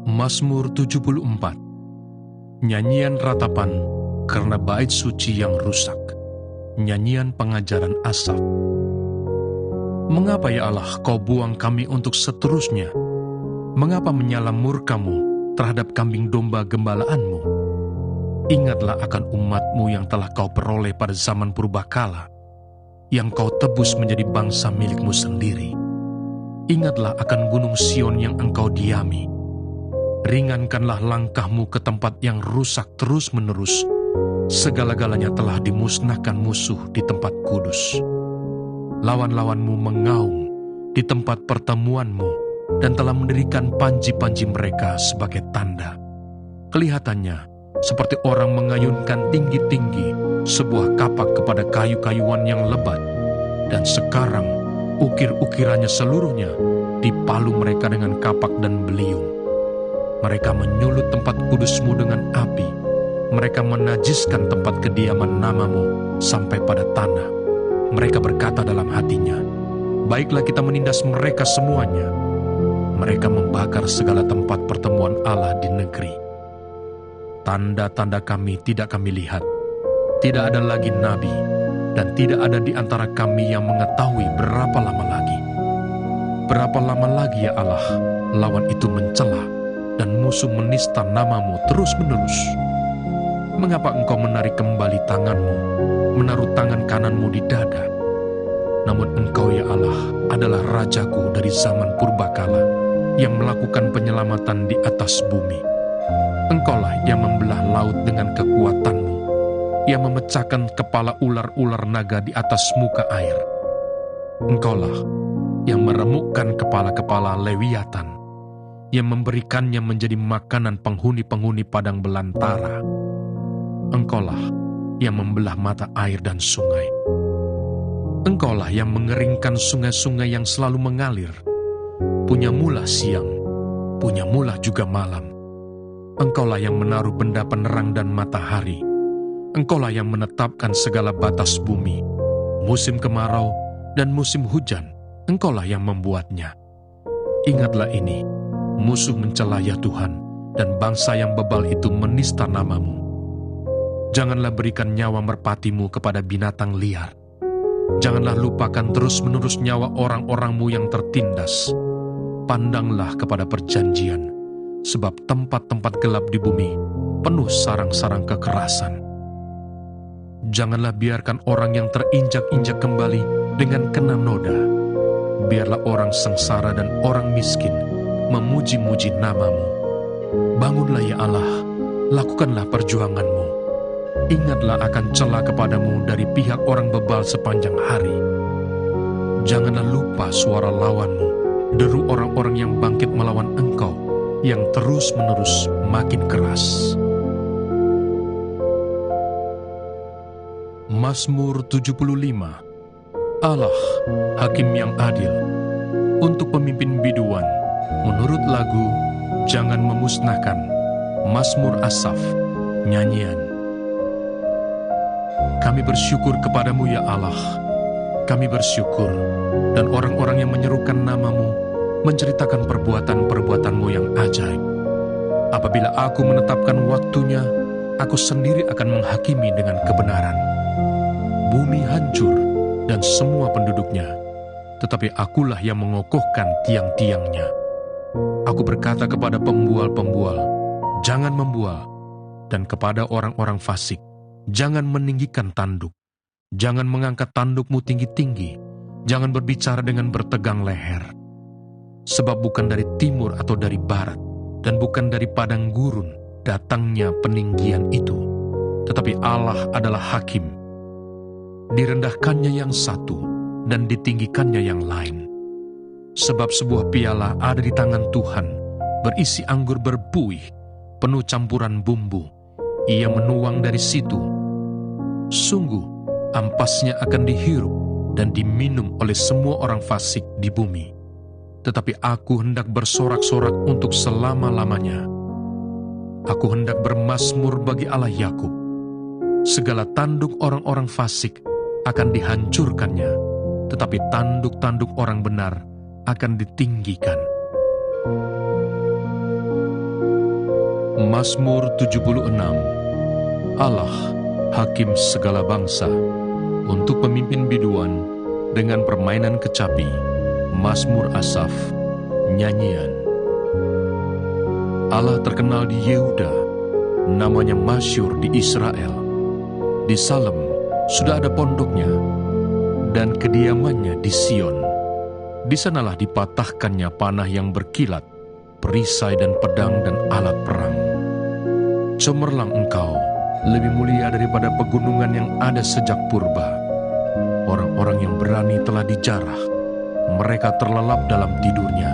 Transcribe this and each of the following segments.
Mazmur 74. Nyanyian ratapan karena bait suci yang rusak. Nyanyian pengajaran Asaf. Mengapa ya Allah kau buang kami untuk seterusnya? Mengapa menyala murkamu terhadap kambing domba gembalaanmu? Ingatlah akan umatmu yang telah kau peroleh pada zaman purbakala, yang kau tebus menjadi bangsa milikmu sendiri. Ingatlah akan gunung Sion yang engkau diami. Ringankanlah langkahmu ke tempat yang rusak terus-menerus. Segala-galanya telah dimusnahkan musuh di tempat kudus. Lawan-lawanmu mengaum di tempat pertemuanmu dan telah mendirikan panji-panji mereka sebagai tanda. Kelihatannya seperti orang mengayunkan tinggi-tinggi sebuah kapak kepada kayu-kayuan yang lebat. Dan sekarang ukir-ukirannya seluruhnya dipalu mereka dengan kapak dan beliung. Mereka menyulut tempat kudusmu dengan api. Mereka menajiskan tempat kediaman namamu sampai pada tanah. Mereka berkata dalam hatinya, baiklah kita menindas mereka semuanya. Mereka membakar segala tempat pertemuan Allah di negeri. Tanda-tanda kami tidak kami lihat. Tidak ada lagi nabi, dan tidak ada di antara kami yang mengetahui berapa lama lagi. Berapa lama lagi ya Allah, lawan itu mencela, dan musuh menista namamu terus-menerus. Mengapa engkau menarik kembali tanganmu, menaruh tangan kananmu di dada? Namun engkau ya Allah adalah Rajaku dari zaman purbakala, yang melakukan penyelamatan di atas bumi. Engkaulah yang membelah laut dengan kekuatanmu, yang memecahkan kepala ular-ular naga di atas muka air. Engkaulah yang meremukkan kepala-kepala Lewiatan, yang memberikannya menjadi makanan penghuni-penghuni padang belantara. Engkaulah yang membelah mata air dan sungai. Engkaulah yang mengeringkan sungai-sungai yang selalu mengalir. Punyamulah siang, punyamulah juga malam. Engkaulah yang menaruh benda penerang dan matahari. Engkaulah yang menetapkan segala batas bumi. Musim kemarau dan musim hujan, engkaulah yang membuatnya. Ingatlah ini, musuh mencela ya Tuhan, dan bangsa yang bebal itu menista namamu. Janganlah berikan nyawa merpatimu kepada binatang liar. Janganlah lupakan terus-menerus nyawa orang-orangmu yang tertindas. Pandanglah kepada perjanjian, sebab tempat-tempat gelap di bumi penuh sarang-sarang kekerasan. Janganlah biarkan orang yang terinjak-injak kembali dengan kena noda. Biarlah orang sengsara dan orang miskin memuji-muji namamu. Bangunlah ya Allah, lakukanlah perjuanganmu. Ingatlah akan cela kepadamu dari pihak orang bebal sepanjang hari. Janganlah lupa suara lawanmu, deru orang-orang yang bangkit melawan engkau, yang terus-menerus makin keras. Mazmur 75. Allah, Hakim yang adil, untuk pemimpin biduan, menurut lagu Jangan Memusnahkan, Mazmur Asaf, nyanyian. Kami bersyukur kepadamu ya Allah, kami bersyukur, dan orang-orang yang menyerukan namamu menceritakan perbuatan-perbuatanmu yang ajaib. Apabila aku menetapkan waktunya, aku sendiri akan menghakimi dengan kebenaran. Bumi hancur dan semua penduduknya, tetapi akulah yang mengokohkan tiang-tiangnya. Aku berkata kepada pembual-pembual, jangan membual, dan kepada orang-orang fasik, jangan meninggikan tanduk. Jangan mengangkat tandukmu tinggi-tinggi, jangan berbicara dengan bertegang leher. Sebab bukan dari timur atau dari barat, dan bukan dari padang gurun datangnya peninggian itu, tetapi Allah adalah hakim. Direndahkannya yang satu, dan ditinggikannya yang lain. Sebab sebuah piala ada di tangan Tuhan, berisi anggur berbuih, penuh campuran bumbu. Ia menuang dari situ. Sungguh, ampasnya akan dihirup dan diminum oleh semua orang fasik di bumi. Tetapi aku hendak bersorak-sorak untuk selama-lamanya. Aku hendak bermazmur bagi Allah Yakub. Segala tanduk orang-orang fasik akan dihancurkannya, tetapi tanduk-tanduk orang benar akan ditinggikan. Mazmur 76. Allah, hakim segala bangsa, untuk pemimpin biduan dengan permainan kecapi, Mazmur Asaf, nyanyian. Allah terkenal di Yehuda, namanya masyhur di Israel. Di Salem sudah ada pondoknya, dan kediamannya di Sion. Di sanalah dipatahkannya panah yang berkilat, perisai dan pedang dan alat perang. Cemerlang engkau, lebih mulia daripada pegunungan yang ada sejak purba. Orang-orang yang berani telah dijarah, mereka terlelap dalam tidurnya,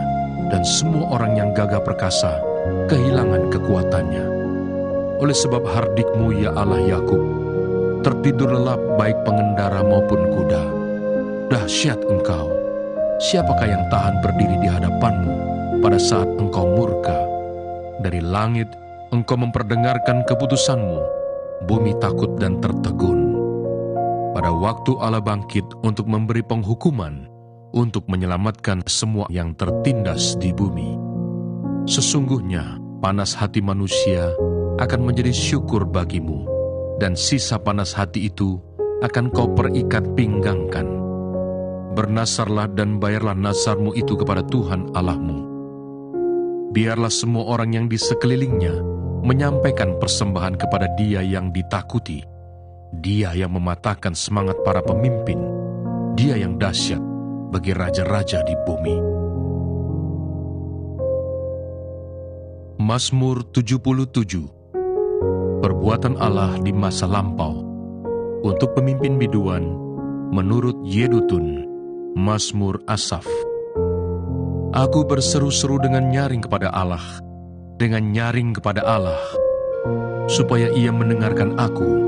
dan semua orang yang gagah perkasa kehilangan kekuatannya. Oleh sebab hardikmu, ya Allah Yakub, tertidur lelap baik pengendara maupun kuda. Dahsyat engkau, siapakah yang tahan berdiri di hadapanmu pada saat engkau murka? Dari langit engkau memperdengarkan keputusanmu, bumi takut dan tertegun. Pada waktu Allah bangkit untuk memberi penghukuman, untuk menyelamatkan semua yang tertindas di bumi. Sesungguhnya panas hati manusia akan menjadi syukur bagimu, dan sisa panas hati itu akan kau perikat pinggangkan. Bernasarlah dan bayarlah nasarmu itu kepada Tuhan Allahmu. Biarlah semua orang yang di sekelilingnya menyampaikan persembahan kepada Dia yang ditakuti, Dia yang mematahkan semangat para pemimpin, Dia yang dahsyat bagi raja-raja di bumi. Mazmur 77. Perbuatan Allah di masa lampau, untuk pemimpin biduan, menurut Yedutun, Mazmur Asaf. Aku berseru-seru dengan nyaring kepada Allah, dengan nyaring kepada Allah, supaya Ia mendengarkan aku.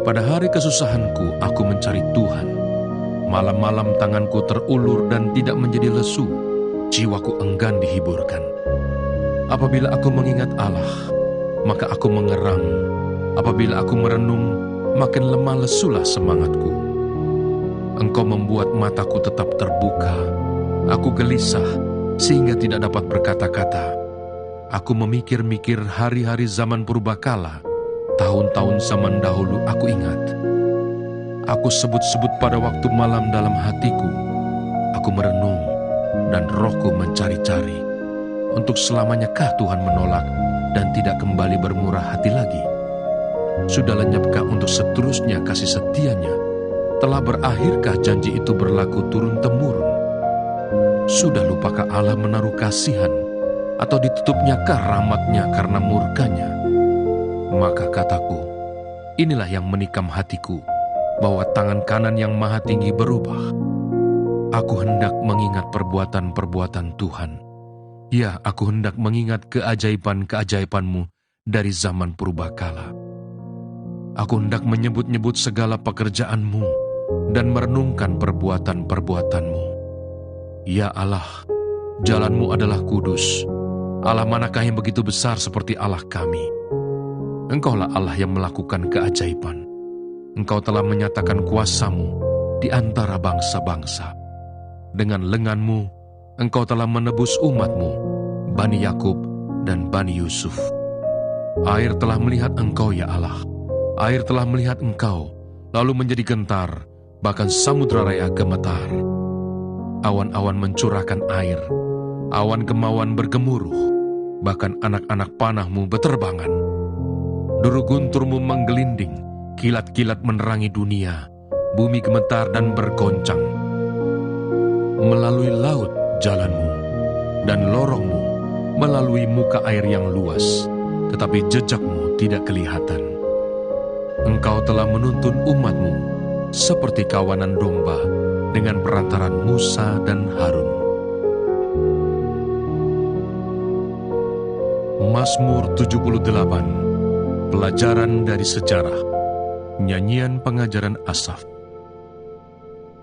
Pada hari kesusahanku, aku mencari Tuhan. Malam-malam tanganku terulur dan tidak menjadi lesu, jiwaku enggan dihiburkan. Apabila aku mengingat Allah, maka aku mengerang. Apabila aku merenung, makin lemah lesulah semangatku. Engkau membuat mataku tetap terbuka. Aku gelisah sehingga tidak dapat berkata-kata. Aku memikir-mikir hari-hari zaman purbakala, tahun-tahun zaman dahulu aku ingat. Aku sebut-sebut pada waktu malam dalam hatiku. Aku merenung dan rohku mencari-cari. Untuk selamanyakah Tuhan menolak dan tidak kembali bermurah hati lagi? Sudah lenyapkah untuk seterusnya kasih setianya? Telah berakhirkah janji itu berlaku turun-temurun? Sudah lupakah Allah menaruh kasihan? Atau ditutupnyakah rahmatnya karena murkanya? Maka kataku, inilah yang menikam hatiku, bahwa tangan kanan yang maha tinggi berubah. Aku hendak mengingat perbuatan-perbuatan Tuhan. Ya, aku hendak mengingat keajaiban-keajaiban-Mu dari zaman purbakala. Aku hendak menyebut-nyebut segala pekerjaan-Mu dan merenungkan perbuatan-perbuatan-Mu. Ya Allah, jalan-Mu adalah kudus. Allah manakah yang begitu besar seperti Allah kami? Engkaulah Allah yang melakukan keajaiban. Engkau telah menyatakan kuasa-Mu di antara bangsa-bangsa. Dengan lengan-Mu, Engkau telah menebus umat-Mu, Bani Yakub dan Bani Yusuf. Air telah melihat Engkau, ya Allah. Air telah melihat Engkau, lalu menjadi gentar, bahkan samudra raya gemetar. Awan-awan mencurahkan air, awan kemauan bergemuruh, bahkan anak-anak panah-Mu beterbangan. Duru guntur-Mu menggelinding, kilat-kilat menerangi dunia, bumi gemetar dan bergoncang. Melalui laut jalan-Mu, dan lorong-Mu melalui muka air yang luas, tetapi jejak-Mu tidak kelihatan. Engkau telah menuntun umat-Mu seperti kawanan domba dengan perantaran Musa dan Harun. Mazmur 78. Pelajaran dari sejarah. Nyanyian pengajaran Asaf.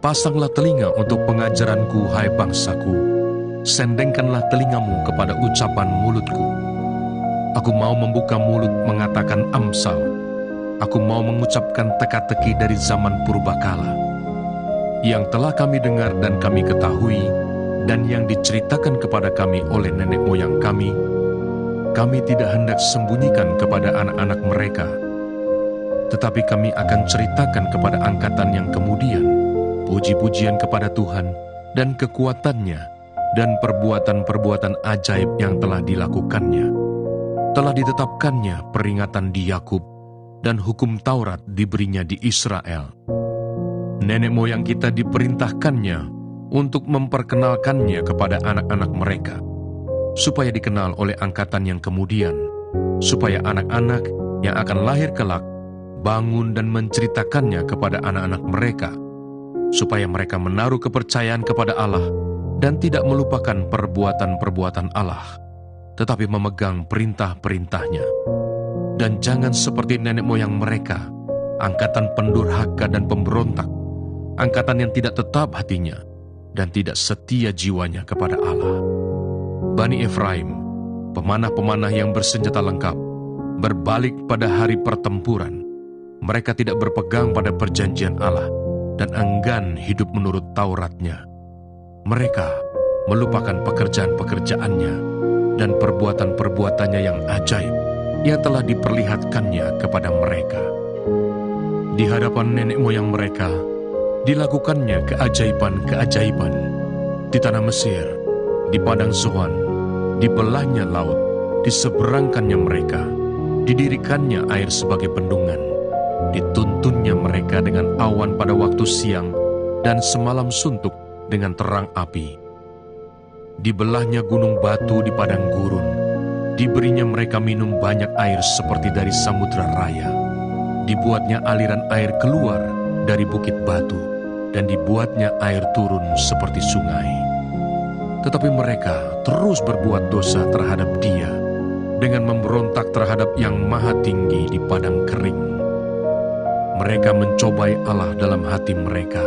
Pasanglah telinga untuk pengajaranku, hai bangsaku. Sendengkanlah telingamu kepada ucapan mulutku. Aku mau membuka mulut mengatakan amsal. Aku mau mengucapkan teka-teki dari zaman purbakala. yang telah kami dengar dan kami ketahui, dan yang diceritakan kepada kami oleh nenek moyang kami tidak hendak sembunyikan kepada anak-anak mereka. Tetapi kami akan ceritakan kepada angkatan yang kemudian, puji-pujian kepada Tuhan dan kekuatannya, dan perbuatan-perbuatan ajaib yang telah dilakukannya. Telah ditetapkannya peringatan di Yakub, dan hukum Taurat diberinya di Israel. Nenek moyang kita diperintahkannya untuk memperkenalkannya kepada anak-anak mereka, supaya dikenal oleh angkatan yang kemudian, supaya anak-anak yang akan lahir kelak bangun dan menceritakannya kepada anak-anak mereka, supaya mereka menaruh kepercayaan kepada Allah dan tidak melupakan perbuatan-perbuatan Allah, tetapi memegang perintah-perintahnya. Dan jangan seperti nenek moyang mereka, angkatan pendurhaka dan pemberontak, angkatan yang tidak tetap hatinya dan tidak setia jiwanya kepada Allah. Bani Efraim, pemanah-pemanah yang bersenjata lengkap, berbalik pada hari pertempuran. Mereka tidak berpegang pada perjanjian Allah dan enggan hidup menurut Tauratnya. Mereka melupakan pekerjaan-pekerjaannya dan perbuatan-perbuatannya yang ajaib yang telah diperlihatkannya kepada mereka. Di hadapan nenek moyang mereka, dilakukannya keajaiban-keajaiban. Di tanah Mesir, di padang Zoan, dibelahnya laut, diseberangkannya mereka, didirikannya air sebagai bendungan, dituntunnya mereka dengan awan pada waktu siang, dan semalam suntuk dengan terang api. Dibelahnya gunung batu di padang gurun, diberinya mereka minum banyak air seperti dari samudra raya. Dibuatnya aliran air keluar dari bukit batu, dan dibuatnya air turun seperti sungai. Tetapi mereka terus berbuat dosa terhadap Dia, dengan memberontak terhadap Yang Maha Tinggi di padang kering. Mereka mencobai Allah dalam hati mereka,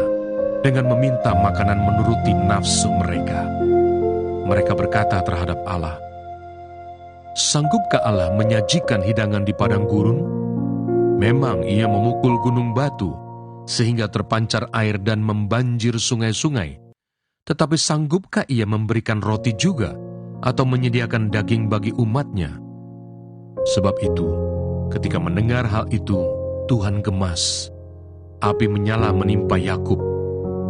dengan meminta makanan menuruti nafsu mereka. Mereka berkata terhadap Allah, "Sanggupkah Allah menyajikan hidangan di padang gurun? Memang Ia memukul gunung batu, sehingga terpancar air dan membanjir sungai-sungai. Tetapi sanggupkah Ia memberikan roti juga, atau menyediakan daging bagi umatnya?" Sebab itu, ketika mendengar hal itu, Tuhan gemas. Api menyala menimpa Yakub,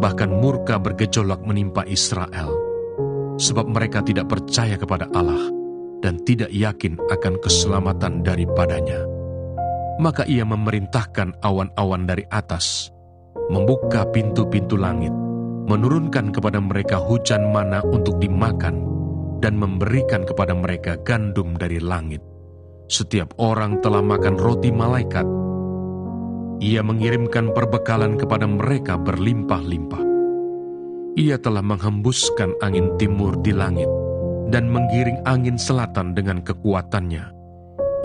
bahkan murka bergejolak menimpa Israel. Sebab mereka tidak percaya kepada Allah, dan tidak yakin akan keselamatan daripadanya. Maka Ia memerintahkan awan-awan dari atas, membuka pintu-pintu langit, menurunkan kepada mereka hujan mana untuk dimakan, dan memberikan kepada mereka gandum dari langit. Setiap orang telah makan roti malaikat. Ia mengirimkan perbekalan kepada mereka berlimpah-limpah. Ia telah menghembuskan angin timur di langit, dan menggiring angin selatan dengan kekuatannya.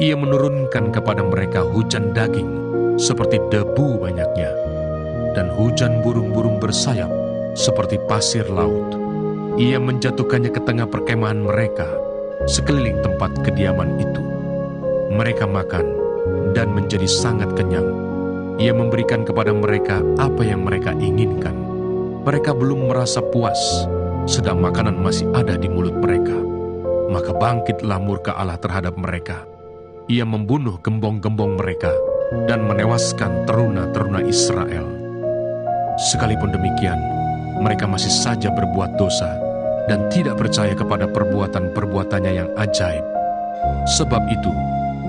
Ia menurunkan kepada mereka hujan daging, seperti debu banyaknya, dan hujan burung-burung bersayap, seperti pasir laut. Ia menjatuhkannya ke tengah perkemahan mereka, sekeliling tempat kediaman itu. Mereka makan, dan menjadi sangat kenyang. Ia memberikan kepada mereka apa yang mereka inginkan. Mereka belum merasa puas, sedang makanan masih ada di mulut mereka. Maka bangkitlah murka Allah terhadap mereka. Ia membunuh gembong-gembong mereka dan menewaskan teruna-teruna Israel. Sekalipun demikian, mereka masih saja berbuat dosa dan tidak percaya kepada perbuatan-perbuatannya yang ajaib. Sebab itu,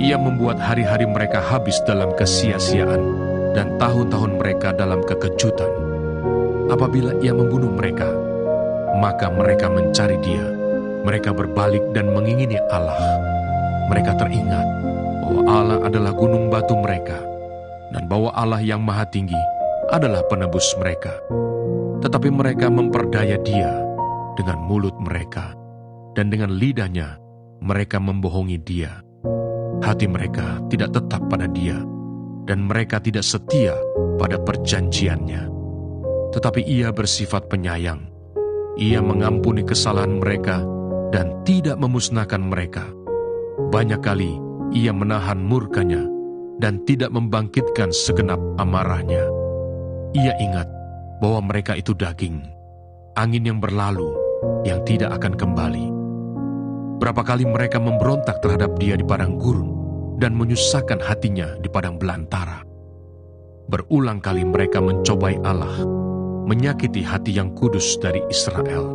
Ia membuat hari-hari mereka habis dalam kesia-siaan dan tahun-tahun mereka dalam kekejutan. Apabila Ia membunuh mereka, maka mereka mencari Dia. Mereka berbalik dan mengingini Allah. Mereka teringat bahwa Allah adalah gunung batu mereka, dan bahwa Allah yang Maha Tinggi adalah penebus mereka. Tetapi mereka memperdaya Dia dengan mulut mereka, dan dengan lidahnya mereka membohongi Dia. Hati mereka tidak tetap pada Dia, dan mereka tidak setia pada perjanjiannya. Tetapi Ia bersifat penyayang. Ia mengampuni kesalahan mereka dan tidak memusnahkan mereka. Banyak kali Ia menahan murkanya dan tidak membangkitkan segenap amarahnya. Ia ingat bahwa mereka itu daging, angin yang berlalu, yang tidak akan kembali. Berapa kali mereka memberontak terhadap Dia di padang gurun dan menyusahkan hatinya di padang belantara. Berulang kali mereka mencobai Allah, menyakiti hati yang kudus dari Israel.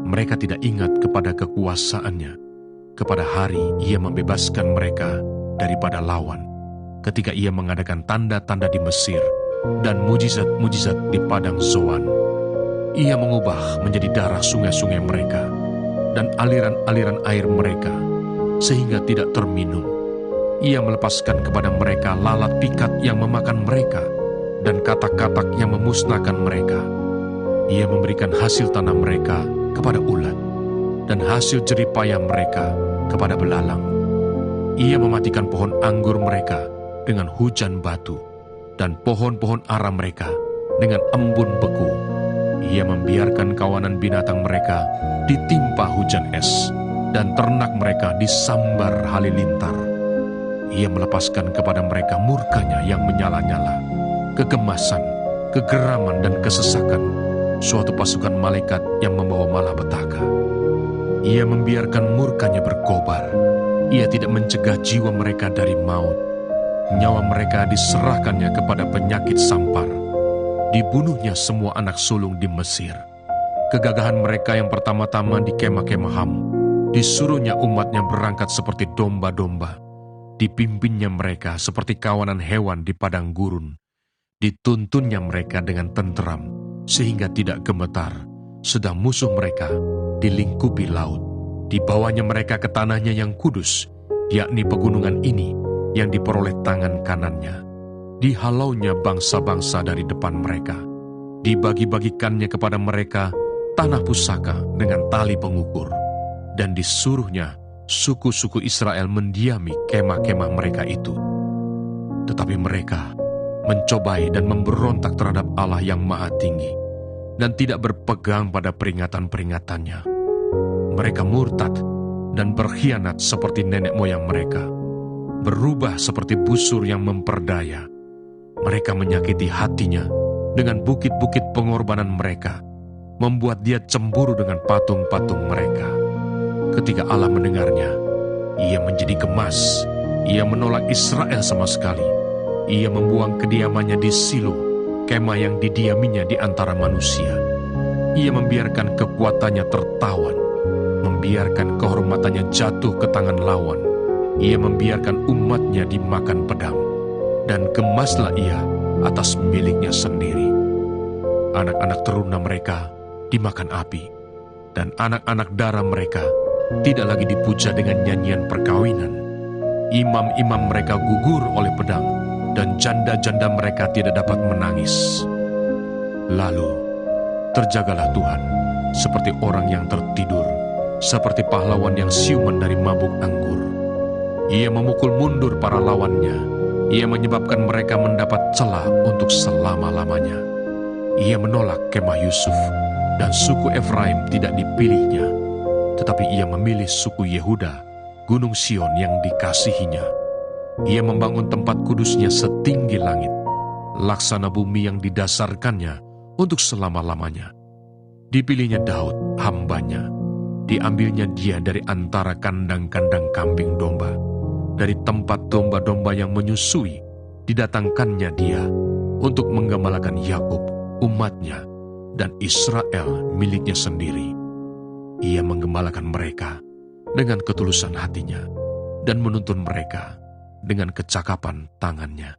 Mereka tidak ingat kepada kekuasaannya, kepada hari Ia membebaskan mereka daripada lawan, ketika Ia mengadakan tanda-tanda di Mesir dan mujizat-mujizat di padang Zoan. Ia mengubah menjadi darah sungai-sungai mereka dan aliran-aliran air mereka, sehingga tidak terminum. Ia melepaskan kepada mereka lalat pikat yang memakan mereka dan katak-katak yang memusnahkan mereka. Ia memberikan hasil tanah mereka kepada ulat dan hasil jeripaya mereka kepada belalang. Ia mematikan pohon anggur mereka dengan hujan batu dan pohon-pohon ara mereka dengan embun beku. Ia membiarkan kawanan binatang mereka ditimpa hujan es dan ternak mereka disambar halilintar. Ia melepaskan kepada mereka murkanya yang menyala-nyala, kegemasan, kegeraman dan kesesakan, suatu pasukan malaikat yang membawa malapetaka. Ia membiarkan murkanya berkobar. Ia tidak mencegah jiwa mereka dari maut. Nyawa mereka diserahkannya kepada penyakit sampar. Dibunuhnya semua anak sulung di Mesir. Kegagahan mereka yang pertama-tama di kemah-kemah Ham. Disuruhnya umatnya berangkat seperti domba-domba. Dipimpinnya mereka seperti kawanan hewan di padang gurun. Dituntunnya mereka dengan tenteram, sehingga tidak gemetar, sedang musuh mereka dilingkupi laut. Dibawanya mereka ke tanahnya yang kudus, yakni pegunungan ini yang diperoleh tangan kanannya. Dihalaunya bangsa-bangsa dari depan mereka. Dibagi-bagikannya kepada mereka tanah pusaka dengan tali pengukur. Dan disuruhnya suku-suku Israel mendiami kemah-kemah mereka itu. Tetapi mereka mencobai dan memberontak terhadap Allah yang Maha Tinggi dan tidak berpegang pada peringatan-peringatannya. Mereka murtad dan berkhianat seperti nenek moyang mereka, berubah seperti busur yang memperdaya. Mereka menyakiti hatinya dengan bukit-bukit pengorbanan mereka, membuat Dia cemburu dengan patung-patung mereka. Ketika Allah mendengarnya, Ia menjadi gemas. Ia menolak Israel sama sekali. Ia membuang kediamannya di Silo, kemah yang didiaminya di antara manusia. Ia membiarkan kekuatannya tertawan, membiarkan kehormatannya jatuh ke tangan lawan. Ia membiarkan umatnya dimakan pedang, dan gemaslah Ia atas miliknya sendiri. Anak-anak teruna mereka dimakan api, dan anak-anak darah mereka tidak lagi dipuja dengan nyanyian perkawinan. Imam-imam mereka gugur oleh pedang, dan janda-janda mereka tidak dapat menangis. Lalu, terjagalah Tuhan, seperti orang yang tertidur, seperti pahlawan yang siuman dari mabuk anggur. Ia memukul mundur para lawannya. Ia menyebabkan mereka mendapat celah untuk selama-lamanya. Ia menolak kemah Yusuf, dan suku Efraim tidak dipilihnya. Tetapi Ia memilih suku Yehuda, gunung Sion yang dikasihinya. Ia membangun tempat kudusnya setinggi langit, laksana bumi yang didasarkannya untuk selama-lamanya. Dipilihnya Daud, hambanya. Diambilnya dia dari antara kandang-kandang kambing domba. Dari tempat domba-domba yang menyusui, didatangkannya dia untuk menggembalakan Yakub, umatnya, dan Israel miliknya sendiri. Ia menggembalakan mereka dengan ketulusan hatinya dan menuntun mereka dengan kecakapan tangannya.